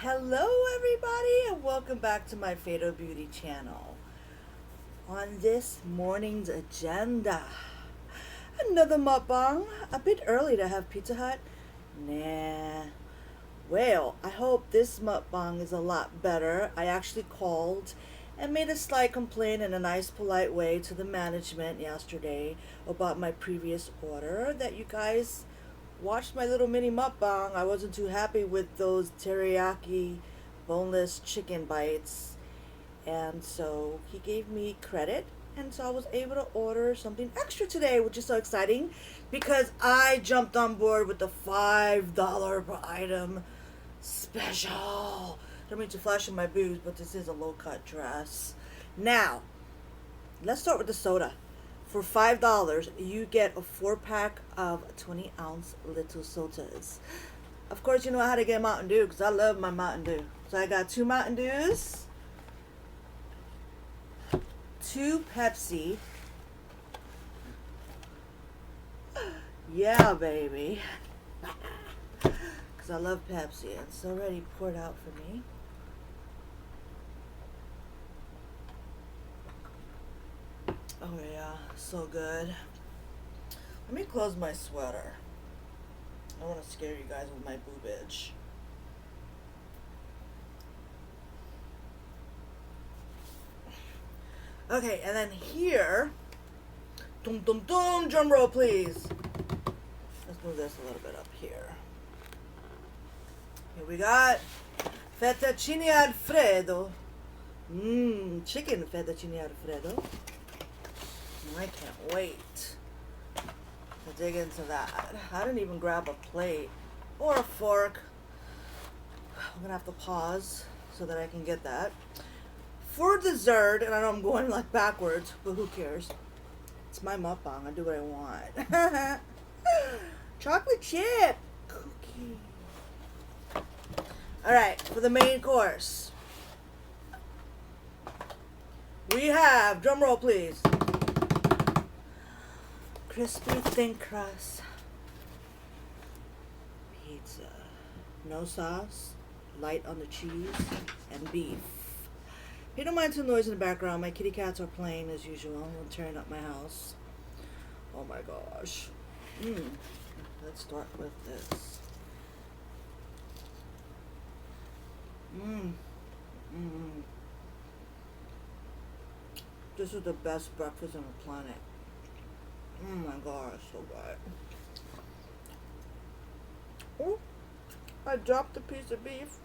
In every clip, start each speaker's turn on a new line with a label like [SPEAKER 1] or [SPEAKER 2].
[SPEAKER 1] Hello everybody and welcome back to my Fatal Beauty channel. On this morning's agenda, another mukbang. A bit early to have Pizza Hut? Nah. Well, I hope this mukbang is a lot better. I actually called and made a slight complaint in a nice polite way to the management yesterday about my previous order that you guys watched my little mini mukbang. I wasn't too happy with those teriyaki boneless chicken bites, and so he gave me credit, and so I was able to order something extra today, which is so exciting because I jumped on board with the $5 per item special. Don't mean to flash in my boobs, but this is a low-cut dress. Now, let's start with the soda. For $5, you get a 4-pack of 20-ounce little sodas. Of course, you know how to get Mountain Dew because I love my Mountain Dew. So I got 2 Mountain Dews, 2 Pepsi. Yeah, baby. Because I love Pepsi. It's already poured out for me. Oh yeah, so good. Let me close my sweater. I want to scare you guys with my boobage. Okay, and then here, dum dum dum, drum roll please. Let's move this a little bit up here. Here we got fettuccine alfredo. Chicken fettuccine alfredo. I can't wait to dig into that. I didn't even grab a plate or a fork. I'm gonna have to pause so that I can get that. For dessert, and I know I'm going like backwards, but who cares? It's my mukbang. I do what I want. Chocolate chip cookie. Alright, for the main course, we have, drum roll please, crispy thin crust pizza, no sauce, light on the cheese, and beef. If you don't mind some noise in the background, my kitty cats are playing as usual. I'm tearing up my house. Oh my gosh. Let's start with this. This is the best breakfast on the planet. Oh my god, it's so good. Oh, I dropped a piece of beef.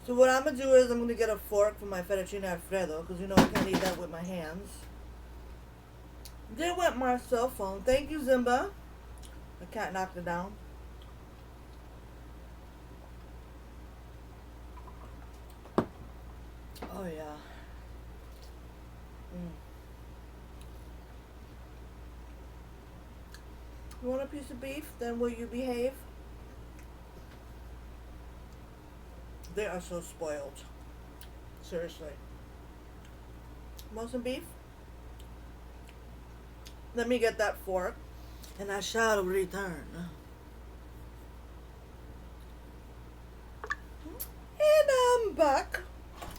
[SPEAKER 1] So what I'm going to do is I'm going to get a fork for my fettuccine alfredo, because you know I can't eat that with my hands. Then went my cell phone. Thank you, Zimba. The cat knocked it down. Oh yeah. You want a piece of beef? Then will you behave? They are so spoiled. Seriously. Want some beef? Let me get that fork, and I shall return. And I'm back.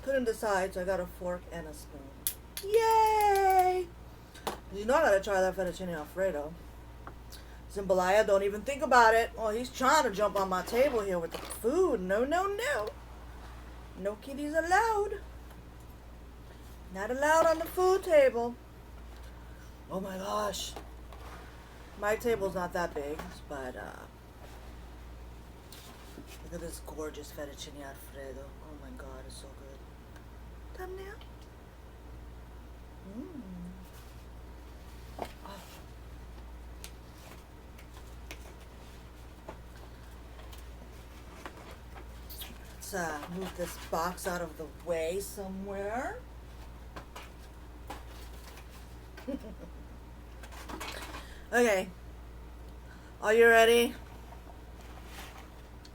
[SPEAKER 1] Couldn't decide, so I got a fork and a spoon. Yay! You know I gotta try that fettuccine alfredo. Zimbalaya, don't even think about it. Oh, he's trying to jump on my table here with the food. No, no, no. No kitties allowed. Not allowed on the food table. Oh my gosh. My table's not that big, but look at this gorgeous fettuccine alfredo. Oh my god, it's so good. Thumbnail. Oh. Let's move this box out of the way somewhere. Okay. Are you ready?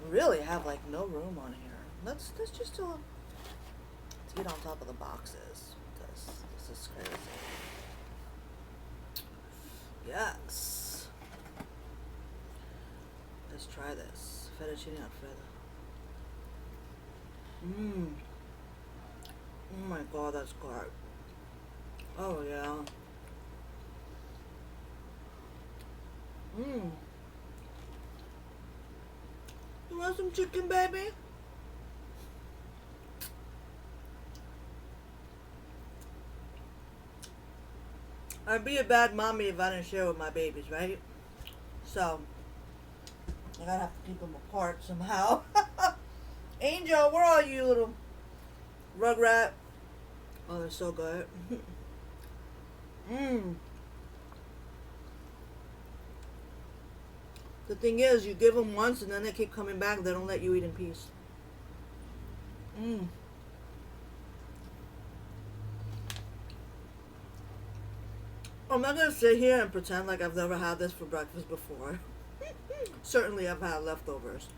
[SPEAKER 1] We really have like no room on here. Let's just do let's get on top of the boxes. This is crazy. Yes. Let's try this. Fettuccine Alfredo. Mmm. Oh my god, that's good. Oh yeah. Mmm. You want some chicken, baby? I'd be a bad mommy if I didn't share with my babies, right? So, I gotta have to keep them apart somehow. Angel, where are you, little rugrat? Oh, they're so good. Mmm. The thing is, you give them once and then they keep coming back. They don't let you eat in peace. Mmm. I'm not gonna sit here and pretend like I've never had this for breakfast before. Certainly I've had leftovers.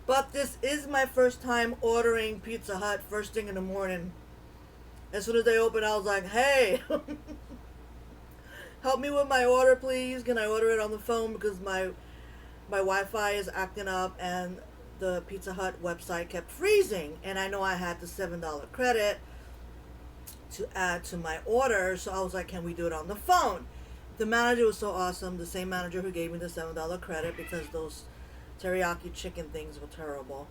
[SPEAKER 1] But this is my first time ordering Pizza Hut first thing in the morning. As soon as they opened, I was like, hey, help me with my order, please. Can I order it on the phone? Because my Wi-Fi is acting up and the Pizza Hut website kept freezing. And I know I had the $7 credit to add to my order. So I was like, can we do it on the phone? The manager was so awesome. The same manager who gave me the $7 credit because those teriyaki chicken things were terrible.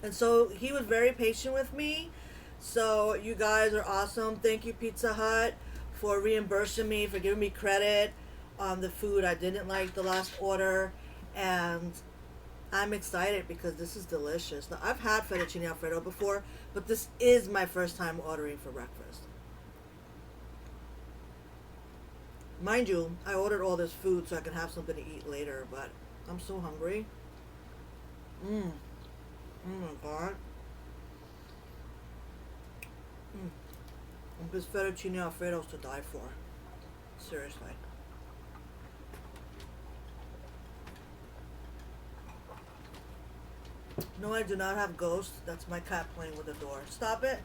[SPEAKER 1] And so he was very patient with me. So you guys are awesome. Thank you, Pizza Hut, for reimbursing me, for giving me credit on the food I didn't like the last order. And I'm excited because this is delicious. Now, I've had fettuccine alfredo before, but this is my first time ordering for breakfast. Mind you, I ordered all this food so I can have something to eat later, but I'm so hungry. Mmm. Oh my god. This fettuccine alfredo is to die for. Seriously. No, I do not have ghosts. That's my cat playing with the door. Stop it.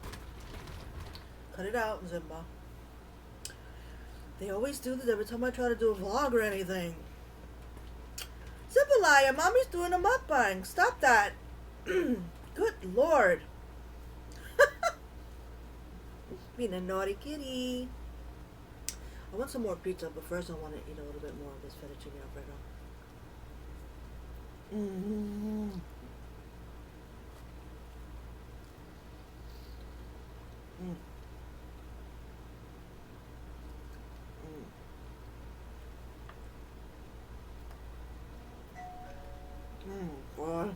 [SPEAKER 1] Cut it out, Zimba. They always do this every time I try to do a vlog or anything. Zimbalaya, mommy's doing a mukbang. Stop that. Good lord. Being a naughty kitty. I want some more pizza, but first I want to eat a little bit more of this fettuccine alfredo. Mm-hmm. Mm. God.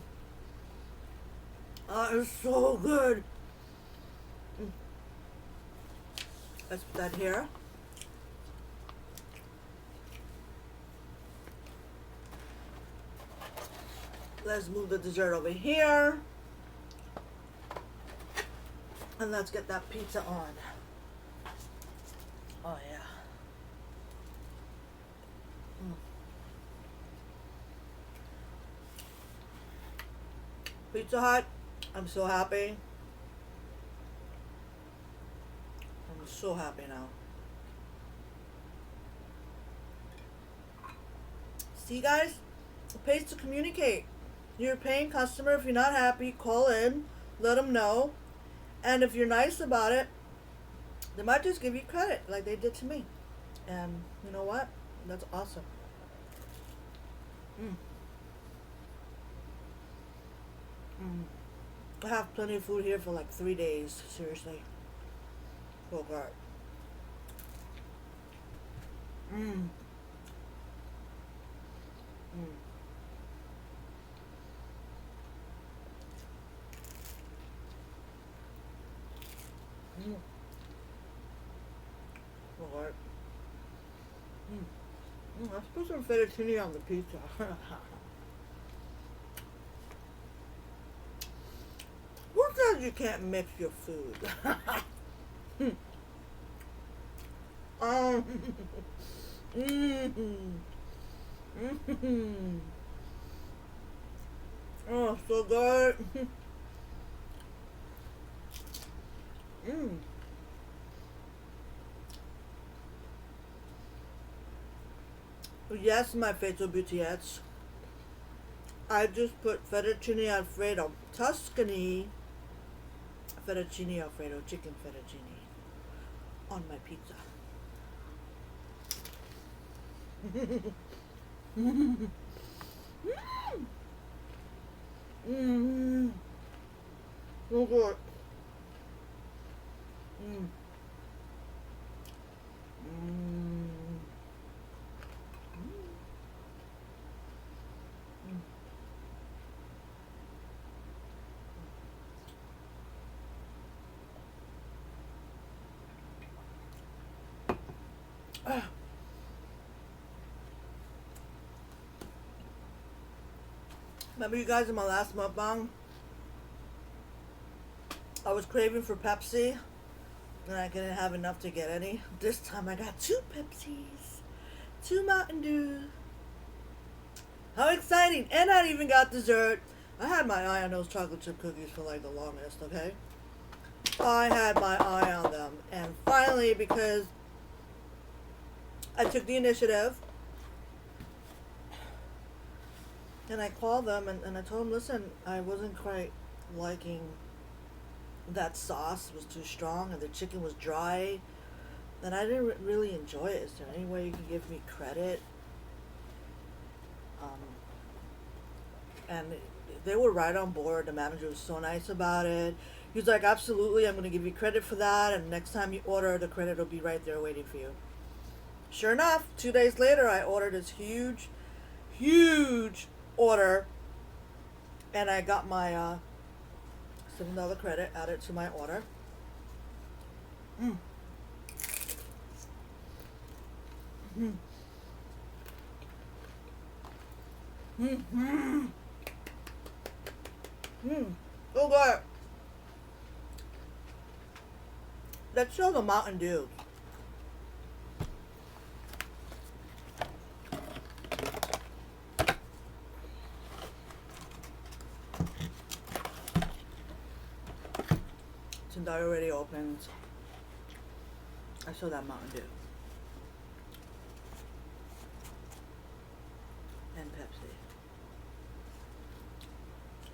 [SPEAKER 1] That is so good. Let's put that here. Let's move the dessert over here. And let's get that pizza on. Oh yeah. Pizza Hut, I'm so happy. I'm so happy now. See guys, it pays to communicate. You're a paying customer. If you're not happy, call in, let them know. And if you're nice about it, they might just give you credit like they did to me. And you know what? That's awesome. I have plenty of food here for like 3 days. Seriously. Oh god. Oh god. Let's put some fettuccine on the pizza. Who says you can't mix your food? Oh, so good. Yes, my fatal beautyettes. I just put fettuccine alfredo, Tuscany fettuccine alfredo, chicken fettuccine on my pizza. Mmm. So good. Mmm. Mmm. Remember you guys in my last mukbang? I was craving for Pepsi and I didn't have enough to get any. This time I got 2 Pepsis, 2 Mountain Dew. How exciting! And I even got dessert. I had my eye on those chocolate chip cookies for like the longest, okay? I had my eye on them. And finally, because I took the initiative, and I called them and I told them, listen, I wasn't quite liking that sauce. It was too strong and the chicken was dry. And I didn't really enjoy it. Is there any way you can give me credit? And they were right on board. The manager was so nice about it. He was like, absolutely, I'm going to give you credit for that. And next time you order, the credit will be right there waiting for you. Sure enough, 2 days later, I ordered this huge order. And I got my $7 credit added to my order. Mm. Mm. Mm-hmm. So good. Let's show the Mountain Dew. Since I already opened, I saw that Mountain Dew. And Pepsi.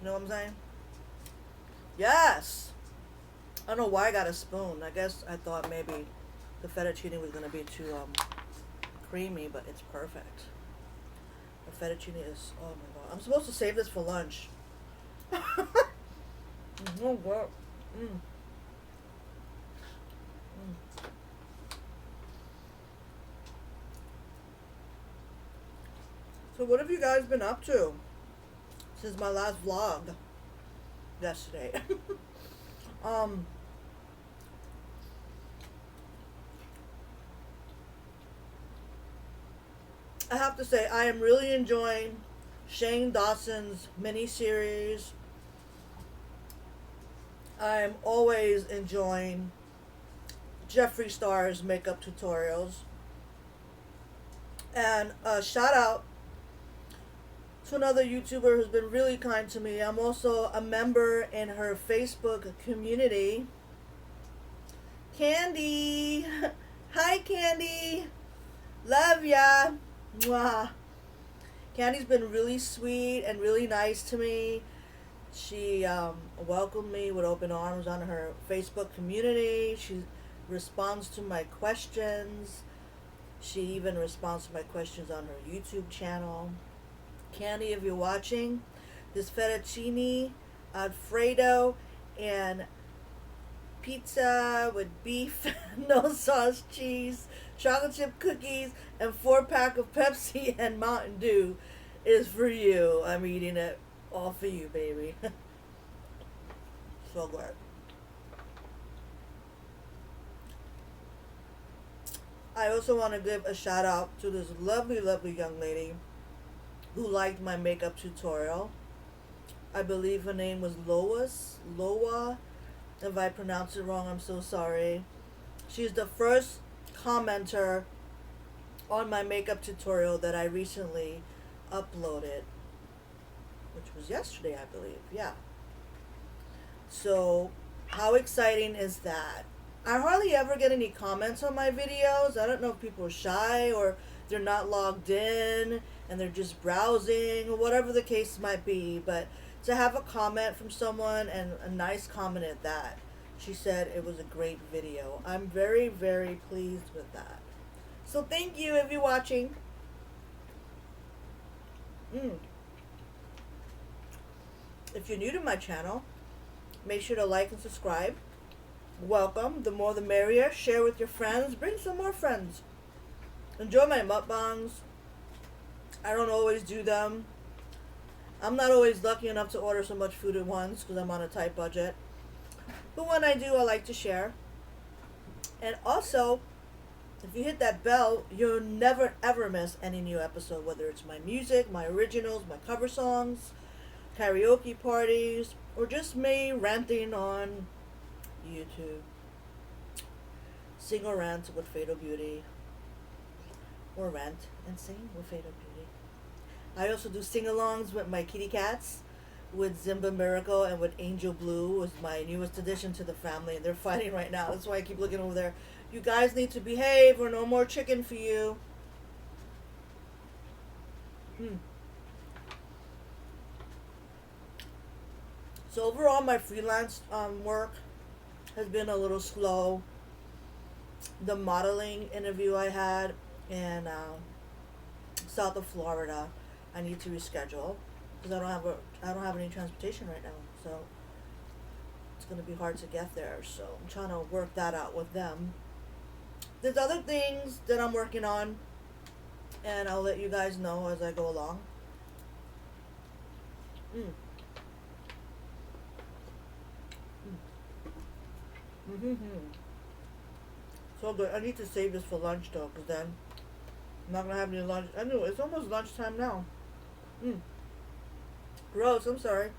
[SPEAKER 1] You know what I'm saying? Yes! I don't know why I got a spoon. I guess I thought maybe the fettuccine was going to be too creamy, but it's perfect. The fettuccine is, oh my god. I'm supposed to save this for lunch. Oh god. Mm. So what have you guys been up to since my last vlog yesterday? I have to say I am really enjoying Shane Dawson's mini-series. I'm always enjoying Jeffree Star's makeup tutorials. And a shout out to another YouTuber who's been really kind to me. I'm also a member in her Facebook community. Kandy! Hi Kandy! Love ya! Mwah! Kandy's been really sweet and really nice to me. She welcomed me with open arms on her Facebook community. She responds to my questions. She even responds to my questions on her YouTube channel. Kandy, if you're watching, this fettuccine Alfredo and pizza with beef, no sauce, cheese, chocolate chip cookies, and 4-pack of Pepsi and Mountain Dew is for you. I'm eating it all for you, baby. So good. I also want to give a shout out to this lovely, lovely young lady who liked my makeup tutorial. I believe her name was Loa. If I pronounce it wrong, I'm so sorry. She's the first commenter on my makeup tutorial that I recently uploaded, which was yesterday, I believe. Yeah. So, how exciting is that? I hardly ever get any comments on my videos. I don't know if people are shy or they're not logged in and they're just browsing or whatever the case might be. But to have a comment from someone, and a nice comment at that, she said it was a great video. I'm very, very pleased with that. So thank you if you're watching. If you're new to my channel, make sure to like and subscribe. Welcome. The more the merrier. Share with your friends. Bring some more friends. Enjoy my mukbangs. I don't always do them. I'm not always lucky enough to order so much food at once because I'm on a tight budget. But when I do, I like to share. And also, if you hit that bell, you'll never ever miss any new episode, whether it's my music, my originals, my cover songs, karaoke parties, or just me ranting on YouTube. Sing or rant with Fatal Beauty, or rant and sing with Fatal Beauty. I also do sing-alongs with my kitty cats, with Zimba Miracle and with Angel Blue, is my newest addition to the family, and they're fighting right now. That's why I keep looking over there. You guys need to behave or no more chicken for you. So overall, my freelance work has been a little slow. The modeling interview I had in south of Florida, I need to reschedule because I don't have any transportation right now, so it's gonna be hard to get there. So I'm trying to work that out with them. There's other things that I'm working on, and I'll let you guys know as I go along. So good. I need to save this for lunch though, because then I'm not gonna have any lunch. I know it's almost lunchtime now. Gross. I'm sorry.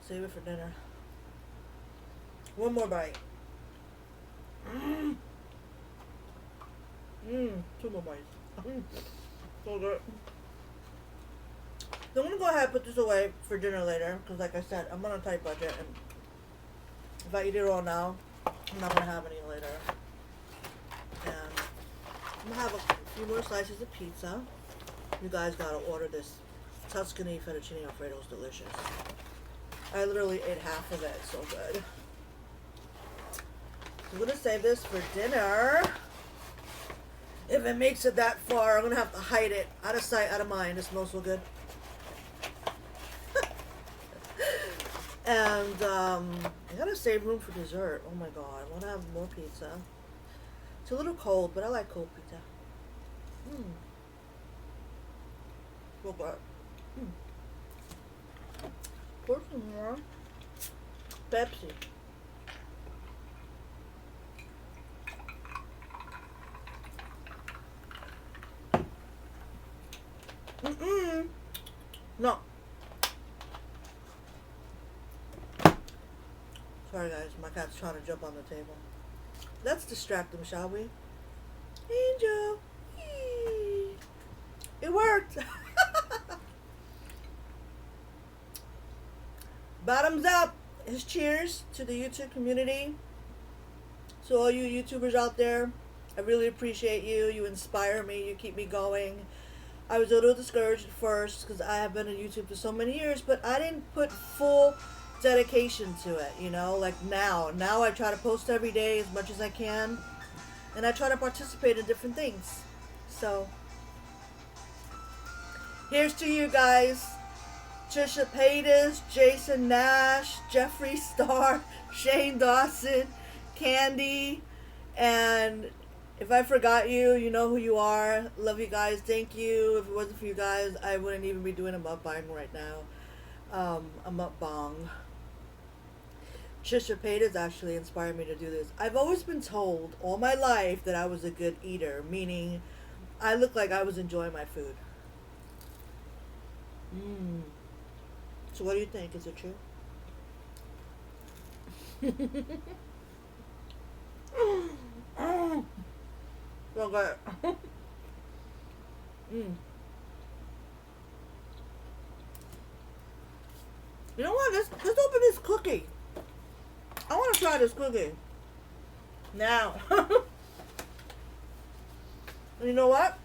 [SPEAKER 1] Save it for dinner. One more bite. Two more bites. So good. So I'm gonna go ahead and put this away for dinner later, because like I said, I'm on a tight budget, and if I eat it all now, I'm not gonna have any later. And I'm gonna have a few more slices of pizza. You guys gotta order this Tuscany fettuccine alfredo. It's delicious. I literally ate half of it. It's so good. I'm gonna save this for dinner. If it makes it that far, I'm gonna have to hide it. Out of sight, out of mind. It smells so good. And I gotta save room for dessert. Oh my god, I wanna have more pizza. It's a little cold, but I like cold pizza. So good. Pour some more Pepsi. No. Sorry guys, my cat's trying to jump on the table. Let's distract him, shall we? Angel! Eee. It worked! Bottoms up! His cheers to the YouTube community. So all you YouTubers out there, I really appreciate you. You inspire me. You keep me going. I was a little discouraged at first because I have been on YouTube for so many years, but I didn't put full dedication to it, you know, like now I try to post every day as much as I can, and I try to participate in different things. So here's to you guys: Trisha Paytas, Jason Nash, Jeffree Star, Shane Dawson, Kandy, and if I forgot you, you know who you are. Love you guys. Thank you. If it wasn't for you guys, I wouldn't even be doing a mukbang right now. A mukbang. Trisha Paytas actually inspired me to do this. I've always been told all my life that I was a good eater, meaning I looked like I was enjoying my food. So what do you think? Is it true? So good. You know what? Let's open this cookie. I want to try this cookie. Now. And you know what?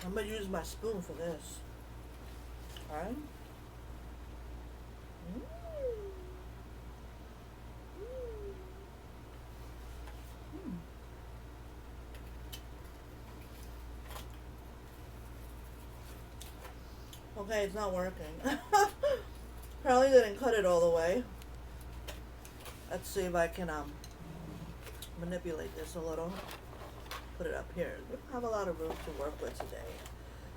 [SPEAKER 1] I'm gonna use my spoon for this. Alright? Mm. Mm. Okay, it's not working. Apparently they didn't cut it all the way. Let's see if I can manipulate this a little. Put it up here. We don't have a lot of room to work with today.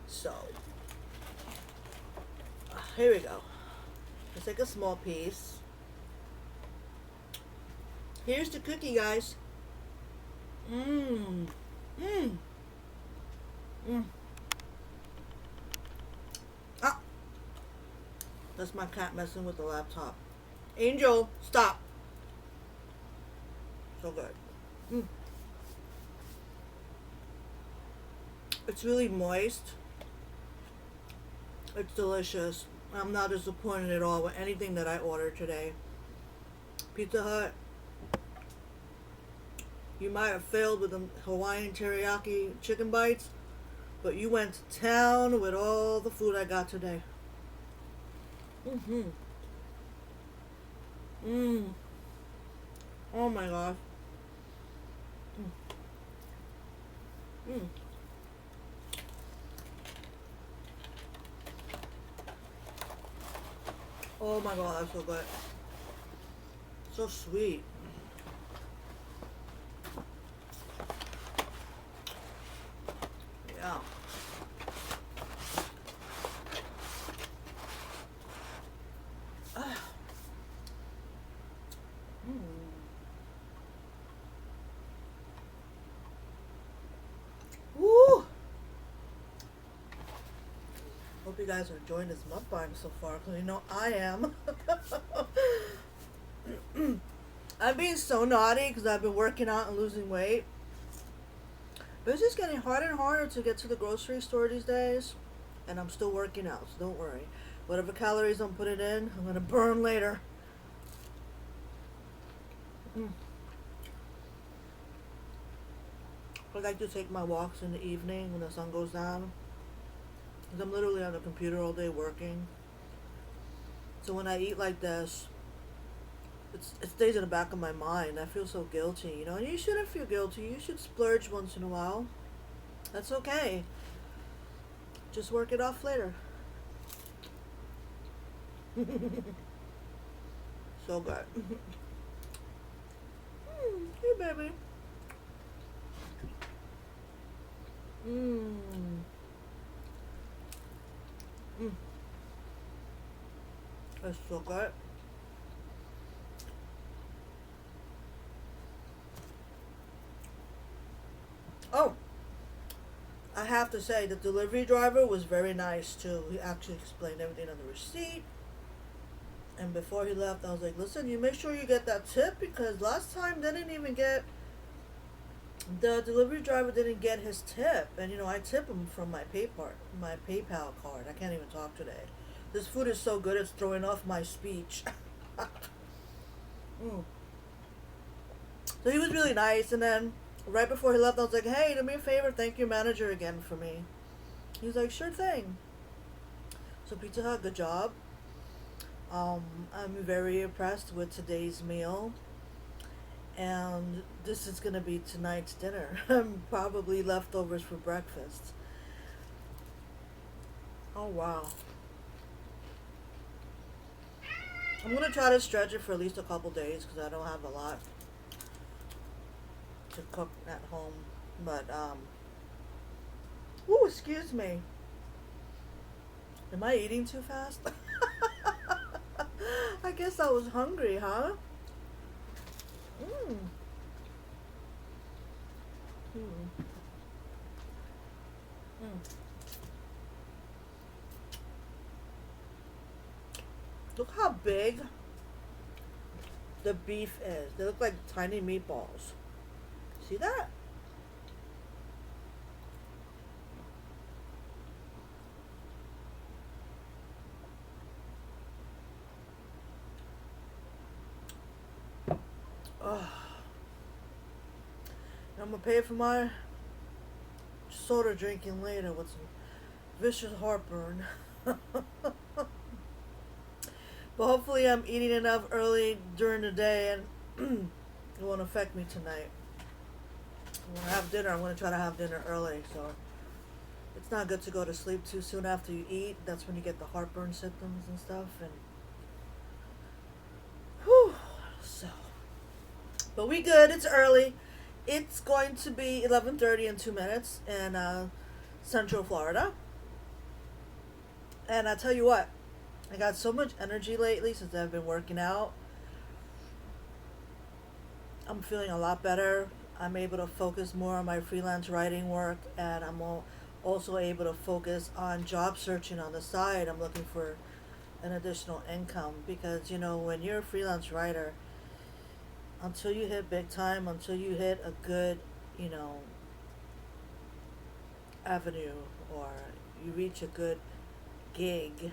[SPEAKER 1] So, here we go. Let's take a small piece. Here's the cookie, guys. Mmm. Mmm. Mmm. Ah. That's my cat messing with the laptop. Angel, stop. So good. Mm. It's really moist. It's delicious. I'm not disappointed at all with anything that I ordered today. Pizza Hut, you might have failed with the Hawaiian Teriyaki chicken bites, but you went to town with all the food I got today. Mm-hmm. Mmm. Oh my gosh. Mm. Mm. Oh my god, that's so good. So sweet. Yeah. Woo! Hope you guys are enjoying this mukbang so far, because you know I am. I'm being so naughty because I've been working out and losing weight. But it's just getting harder and harder to get to the grocery store these days. And I'm still working out, so don't worry. Whatever calories I'm putting in, I'm going to burn later. Mm. I like to take my walks in the evening when the sun goes down. Because I'm literally on the computer all day working. So when I eat like this, it stays in the back of my mind. I feel so guilty, you know. And you shouldn't feel guilty. You should splurge once in a while. That's okay. Just work it off later. So good. Hey, baby. Mmm. Mm. That's so good. Oh, I have to say the delivery driver was very nice too. He actually explained everything on the receipt. And before he left, I was like, listen, you make sure you get that tip, because last time they didn't even get, the delivery driver didn't get his tip. And you know, I tip him from my PayPal card. I can't even talk today. This food is so good, it's throwing off my speech. Mm. So he was really nice, and then right before he left, I was like, hey, do me a favor, thank your manager again for me. He was like, sure thing. So Pizza Hut, good job. I'm very impressed with today's meal. And this is going to be tonight's dinner. Probably leftovers for breakfast. Oh, wow. I'm going to try to stretch it for at least a couple days because I don't have a lot to cook at home. But, ooh, excuse me. Am I eating too fast? I guess I was hungry, huh? Mm. Mm. Mm. Look how big the beef is. They look like tiny meatballs. See that? Oh. I'm gonna pay for my soda drinking later with some vicious heartburn. But hopefully I'm eating enough early during the day and it won't affect me tonight. When I have dinner, I'm going to try to have dinner early, so it's not good to go to sleep too soon after you eat. That's when you get the heartburn symptoms and stuff. And whew, so, but we good. It's early. It's going to be 11:30 in 2 minutes in Central Florida. And I tell you what, I got so much energy lately since I've been working out. I'm feeling a lot better. I'm able to focus more on my freelance writing work, and I'm also able to focus on job searching on the side. I'm looking for an additional income because, you know, when you're a freelance writer, until you hit big time, until you hit a good, you know, avenue, or you reach a good gig,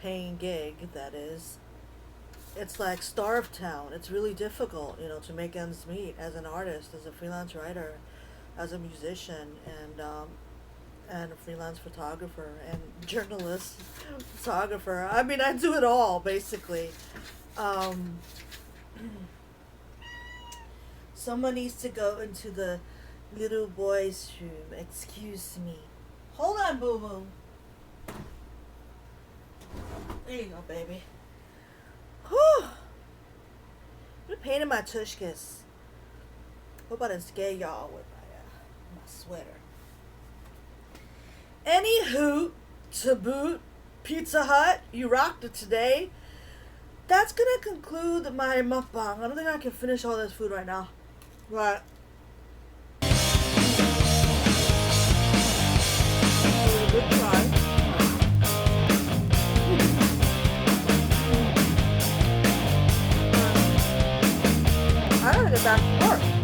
[SPEAKER 1] paying gig, that is, it's like starved town. It's really difficult, you know, to make ends meet as an artist, as a freelance writer, as a musician, and a freelance photographer and journalist, photographer. I mean, I do it all basically. Someone needs to go into the little boy's room. Excuse me. Hold on, boo boo. There you go, baby. Whew. What a pain in my tushkas. Hope I didn't scare y'all with my sweater. Anywho, to boot, Pizza Hut, you rocked it today. That's gonna conclude my mukbang. I don't think I can finish all this food right now. But good try. I gotta get back to work.